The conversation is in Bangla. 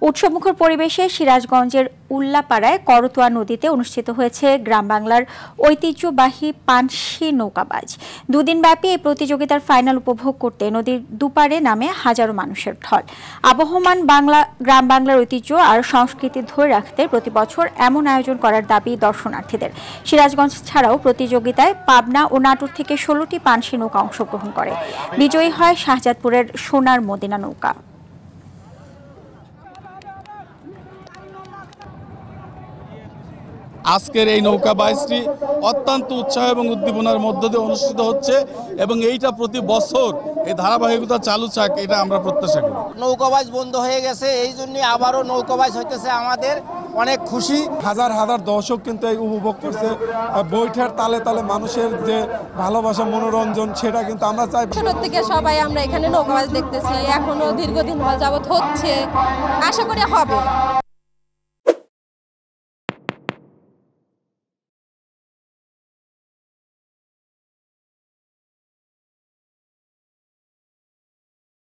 উৎসবমুখর পরিবেশে সিরাজগঞ্জের উল্লাপাড়ায় করতোয়া নদীতে অনুষ্ঠিত হয়েছে গ্রাম বাংলার ঐতিহ্যবাহী পানসি নৌকাবাজ। দুদিনব্যাপী এই প্রতিযোগিতার ফাইনাল উপভোগ করতে নদীর দুপারে নামে হাজারো মানুষের ঢল। আবহমান গ্রাম বাংলার ঐতিহ্য আর সংস্কৃতি ধরে রাখতে প্রতি বছর এমন আয়োজন করার দাবি দর্শনার্থীদের। সিরাজগঞ্জ ছাড়াও প্রতিযোগিতায় পাবনা ও নাটোর থেকে ১৬টি পানসি নৌকা অংশগ্রহণ করে। বিজয়ী হয় শাহজাদপুরের সোনার মদিনা নৌকা। আজকের এই নৌকা বাইচটি অত্যন্ত উৎসাহ এবং উদ্দীপনার মধ্য দিয়ে অনুষ্ঠিত হচ্ছে এবং এইটা প্রতি বছর এই ধারাবাহিকতা চালু থাক, এটা আমরা প্রত্যাশা করি। নৌকাবাজ বন্ধ হয়ে গেছে, এই জন্য আবারও নৌকাবাজ হইতেছে, আমাদের অনেক খুশি। হাজার হাজার দর্শক কিন্তু এই উপভোগ করছে। বৈঠার তালে তালে মানুষের যে ভালোবাসা, মনোরঞ্জন, সেটা কিন্তু আমরা চাই। ছোট থেকে সবাই আমরা এখানে নৌকাবাজ দেখতেছি, এখনো দীর্ঘদিন যাবত হচ্ছে, আশা করি হবে।